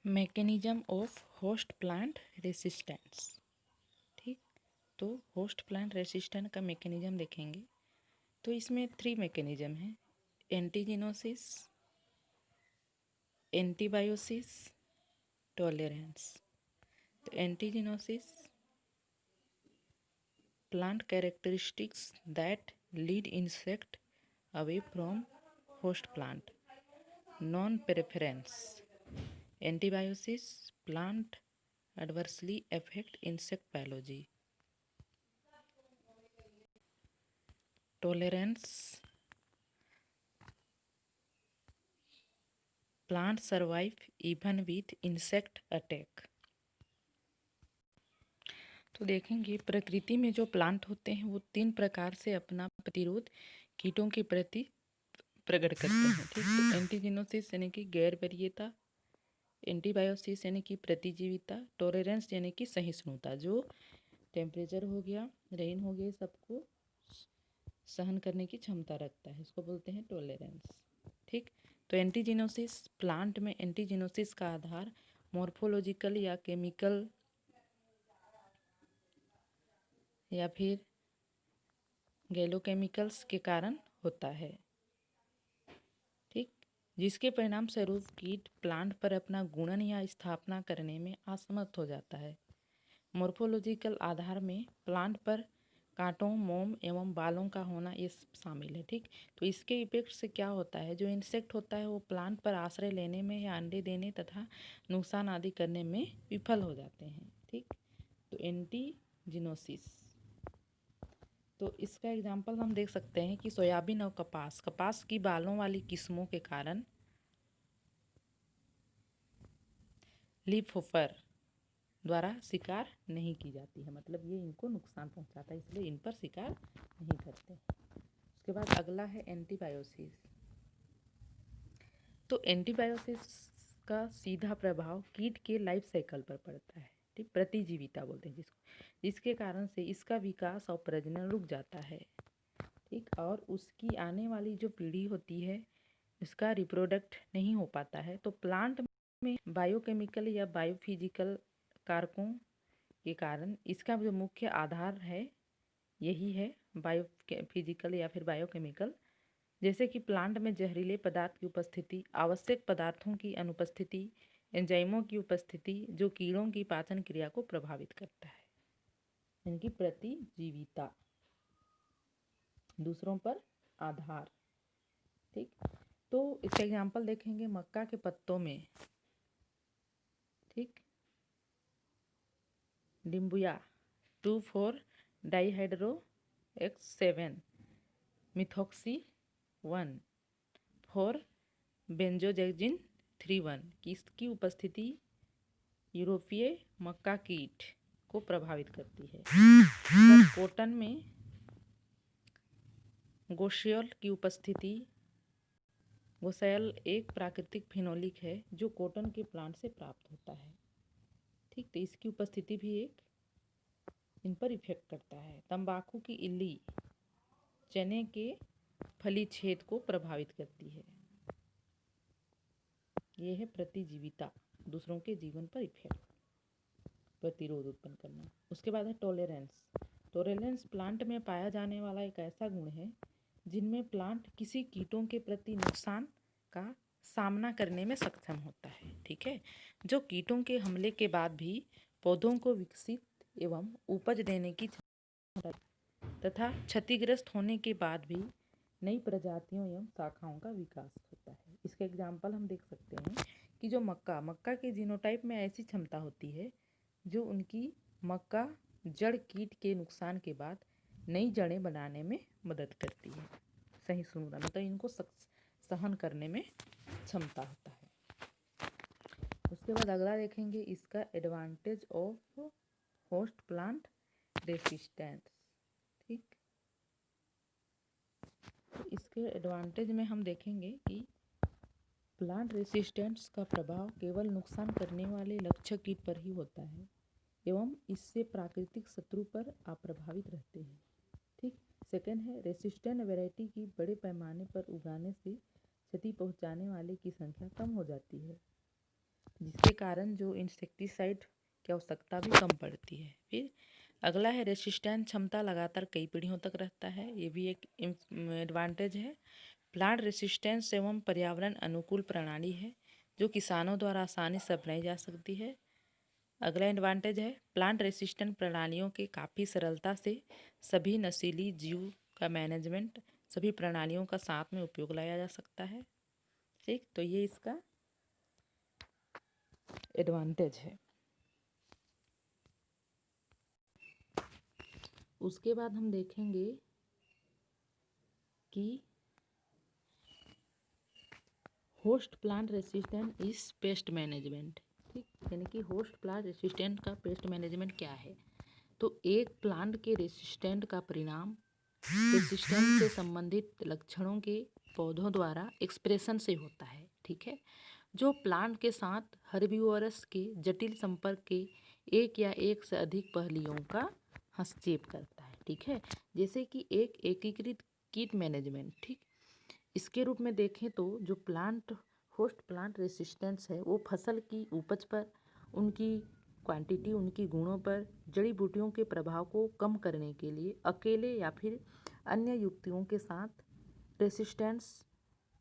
Mechanism of host plant resistance. ठीक, तो host plant resistance का मैकेनिज्म देखेंगे तो इसमें 3 मैकेनिज्म हैं: एंटीजिनोसिस, एंटीबायोसिस, टॉलरेंस। तो antixenosis, plant characteristics that lead insect away from host plant, non preference. Antibiosis, plant adversely affect insect biology. Tolerance, plant survive even with insect attack. तो देखेंगे प्रकृति में जो प्लांट होते हैं वो 3 प्रकार से अपना प्रतिरोध कीटों के प्रति प्रकट करते हैं। ठीक, तो एंटीजिनोसिस यानी कि गैर वरीयता, एंटीबायोसिस यानी कि प्रतिजीविता, टॉलरेंस यानी कि सहिष्णुता, जो टेम्परेचर हो गया, रेन हो गया, सबको सहन करने की क्षमता रखता है, इसको बोलते हैं टॉलरेंस। ठीक, तो एंटीजिनोसिस, प्लांट में एंटीजिनोसिस का आधार मॉर्फोलॉजिकल या केमिकल या फिर गैलोकेमिकल्स के कारण होता है। ठीक, जिसके परिणाम स्वरूप कीट प्लांट पर अपना गुणन या स्थापना करने में असमर्थ हो जाता है। मॉर्फोलॉजिकल आधार में प्लांट पर कांटों, मोम एवं बालों का होना ये शामिल है। ठीक, तो इसके इफेक्ट से क्या होता है, जो इंसेक्ट होता है वो प्लांट पर आश्रय लेने में या अंडे देने तथा नुकसान आदि करने में विफल हो जाते हैं। ठीक, तो एंटीजिनोसिस, तो इसका एग्जाम्पल हम देख सकते हैं कि सोयाबीन और कपास, कपास की बालों वाली किस्मों के कारण लीफ होपर द्वारा शिकार नहीं की जाती है, मतलब ये इनको नुकसान पहुंचाता है, इसलिए इन पर शिकार नहीं करते। उसके बाद अगला है एंटीबायोसिस। तो एंटीबायोसिस का सीधा प्रभाव कीट के लाइफ साइकिल पर पड़ता है। ठीक, प्रतिजीविता बोलते हैं जिसको, जिसके कारण से इसका विकास और प्रजनन रुक जाता है। ठीक, और उसकी आने वाली जो पीढ़ी होती है इसका रिप्रोडक्ट नहीं हो पाता है। तो प्लांट में बायोकेमिकल या बायोफिजिकल कारकों के कारण इसका जो मुख्य आधार है यही है बायोफिजिकल या फिर बायोकेमिकल, जैसे कि प्लांट में जहरीले पदार्थ की उपस्थिति, आवश्यक पदार्थों की अनुपस्थिति, एंजाइमों की उपस्थिति, जो कीड़ों की पाचन क्रिया को प्रभावित करता है। इनकी प्रतिजीविता, दूसरों पर आधार। ठीक, तो इसका एग्जाम्पल देखेंगे मक्का के पत्तों में। ठीक, डिम्बुया 2,4 डाइहाइड्रो X7 मिथॉक्सी 1 4 बेंजोजेजिन 3,1 की इसकी उपस्थिति यूरोपीय मक्का कीट को प्रभावित करती है। कॉटन में गोशियल की उपस्थिति, गोसायल एक प्राकृतिक फिनोलिक है जो कॉटन के प्लांट से प्राप्त होता है। ठीक, तो इसकी उपस्थिति भी एक इन पर इफेक्ट करता है। तंबाकू की इल्ली चने के फली छेद को प्रभावित करती है। ये है प्रतिजीविता, दूसरों के जीवन पर इफेक्ट, प्रतिरोध उत्पन्न करना। उसके बाद है टॉलरेंस। टॉलरेंस प्लांट में पाया जाने वाला एक ऐसा गुण है जिनमें प्लांट किसी कीटों के प्रति नुकसान का सामना करने में सक्षम होता है। ठीक है, जो कीटों के हमले के बाद भी पौधों को विकसित एवं उपज देने की तथा क्षतिग्रस्त होने के बाद भी नई प्रजातियों एवं शाखाओं का विकास होता है। इसका एग्जाम्पल हम देख सकते हैं कि जो मक्का के जीनोटाइप में ऐसी क्षमता होती है जो उनकी मक्का जड़ कीट के नुकसान के बाद नई जड़ें बनाने में मदद करती है। सही सुनना, मतलब इनको सहन करने में क्षमता होता है। उसके बाद अगला देखेंगे इसका advantage of host plant resistance. ठीक, तो इसके एडवांटेज में हम देखेंगे कि प्लांट रेसिस्टेंस का प्रभाव केवल नुकसान करने वाले लक्ष्य कीट पर ही होता है एवं इससे प्राकृतिक शत्रु पर अप्रभावित रहते हैं। ठीक, सेकंड है रेसिस्टेंट वैरायटी की बड़े पैमाने पर उगाने से क्षति पहुंचाने वाले की संख्या कम हो जाती है। जिसके कारण जो इंसेक्टिसाइड की आवश्यकता भी कम पड़ती है। फिर अगला है रेसिस्टेंट क्षमता लगातार कई पीढ़ियों तक रहता है, ये भी एक एडवांटेज है। प्लांट रेसिस्टेंस एवं पर्यावरण अनुकूल प्रणाली है जो किसानों द्वारा आसानी से अपनाई जा सकती है। अगला एडवांटेज है प्लांट रेसिस्टेंट प्रणालियों के काफ़ी सरलता से सभी नशीली जीव का मैनेजमेंट सभी प्रणालियों का साथ में उपयोग लाया जा सकता है। ठीक, तो ये इसका एडवांटेज है। उसके बाद हम देखेंगे कि host plant resistant is pest management. ठीक, यानी कि होस्ट प्लांट रेसिस्टेंट का पेस्ट मैनेजमेंट क्या है। तो एक प्लांट के रेसिस्टेंट का परिणाम रेसिस्टेंट से संबंधित लक्षणों के पौधों द्वारा एक्सप्रेशन से होता है। ठीक है, जो प्लांट के साथ हर्बिवोरस के जटिल संपर्क के एक या एक से अधिक पहलुओं का हस्तक्षेप करता है। ठीक है, जैसे कि एक एकीकृत कीट मैनेजमेंट। ठीक, इसके रूप में देखें तो जो प्लांट होस्ट प्लांट रेसिस्टेंस है वो फसल की उपज पर, उनकी क्वांटिटी, उनकी गुणों पर जड़ी बूटियों के प्रभाव को कम करने के लिए अकेले या फिर अन्य युक्तियों के साथ रेसिस्टेंस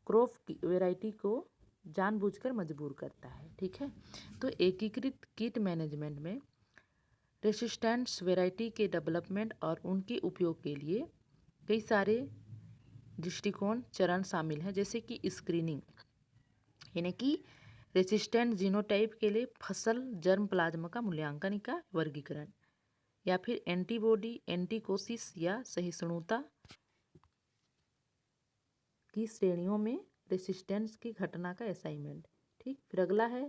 क्रॉप की वैरायटी को जानबूझकर मजबूर करता है। ठीक है, तो एकीकृत कीट मैनेजमेंट में रेसिस्टेंस वैरायटी के डेवलपमेंट और उनके उपयोग के लिए कई सारे दृष्टिकोण चरण शामिल हैं, जैसे कि स्क्रीनिंग, यानी कि रेसिस्टेंट जीनोटाइप के लिए फसल जर्म प्लाज्मा का मूल्यांकन का वर्गीकरण, या फिर एंटीबॉडी एंटीकोसिस या सहिष्णुता की श्रेणियों में रेसिस्टेंस की घटना का असाइनमेंट। ठीक, फिर अगला है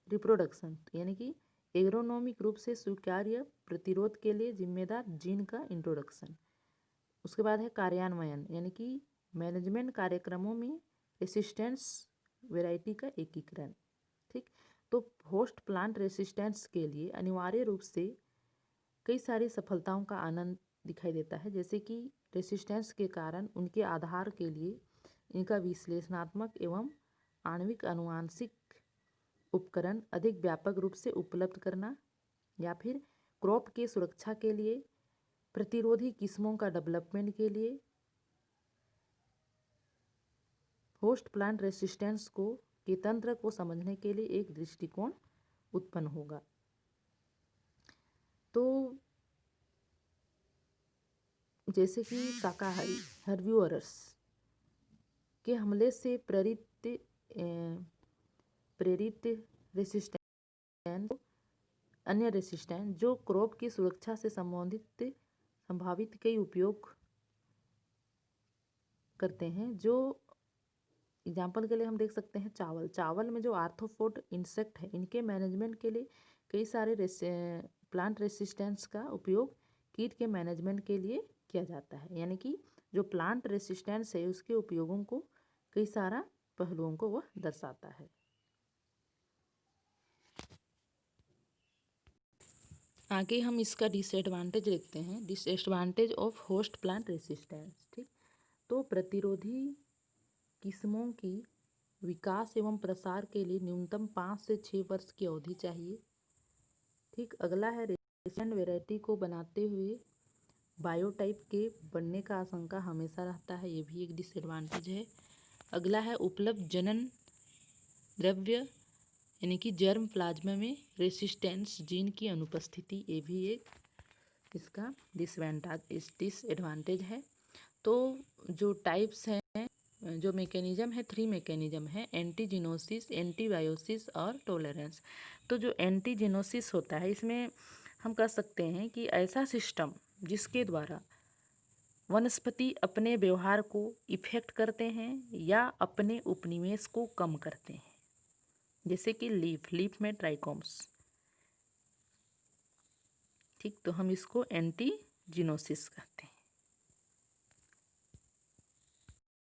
रिप्रोडक्शन, यानी कि एग्रोनॉमिक रूप से स्वीकार्य प्रतिरोध के लिए जिम्मेदार जीन का इंट्रोडक्शन। उसके बाद है कार्यान्वयन, यानी कि मैनेजमेंट कार्यक्रमों में रेसिस्टेंस वैरायटी का एकीकरण। ठीक, तो होस्ट प्लांट रेसिस्टेंस के लिए अनिवार्य रूप से कई सारी सफलताओं का आनंद दिखाई देता है, जैसे कि रेसिस्टेंस के कारण उनके आधार के लिए इनका विश्लेषणात्मक एवं आणविक आनुवांशिक उपकरण अधिक व्यापक रूप से उपलब्ध करना, या फिर क्रॉप के सुरक्षा के लिए प्रतिरोधी किस्मों का डेवलपमेंट के लिए होस्ट प्लांट रेसिस्टेंस को के तंत्र को समझने के लिए एक दृष्टिकोण उत्पन्न होगा। तो जैसे कि शाकाहारी हर्बिवोरस के हमले से प्रेरित रेसिस्टेंस, अन्य रेसिस्टेंस जो क्रॉप की सुरक्षा से संभावित कई उपयोग करते हैं। जो एग्जाम्पल के लिए हम देख सकते हैं चावल में जो आर्थ्रोपोड इंसेक्ट है, इनके मैनेजमेंट के लिए कई सारे प्लांट रेसिस्टेंस का उपयोग कीट के मैनेजमेंट के लिए किया जाता है। यानी कि जो प्लांट रेसिस्टेंस है उसके उपयोगों को कई सारा पहलुओं को वह दर्शाता है। आगे हम इसका डिसएडवांटेज देखते हैं, disadvantage of host plant resistance. ठीक, तो प्रतिरोधी किस्मों की विकास एवं प्रसार के लिए न्यूनतम 5 से 6 वर्ष की अवधि चाहिए। ठीक, अगला है रेसिस्टेंट वैरायटी को बनाते हुए बायोटाइप के बनने का आशंका हमेशा रहता है, ये भी एक डिसएडवांटेज है। अगला है उपलब्ध जनन द्रव्य, यानी कि जर्म प्लाज्मा में रेसिस्टेंस जीन की अनुपस्थिति, ये भी एक इसका डिसएडवांटेज है। तो जो टाइप्स हैं, जो मैकेनिज्म है, 3 मैकेनिज्म है, एंटीजीनोसिस, एंटीबायोसिस और टॉलरेंस। तो जो एंटीजीनोसिस होता है, इसमें हम कह सकते हैं कि ऐसा सिस्टम जिसके द्वारा वनस्पति अपने व्यवहार को इफेक्ट करते हैं या अपने उपनिवेश को कम करते हैं, जैसे कि लीफ में ट्राइकोम्स। ठीक, तो हम इसको एंटीजीनोसिस कहते हैं।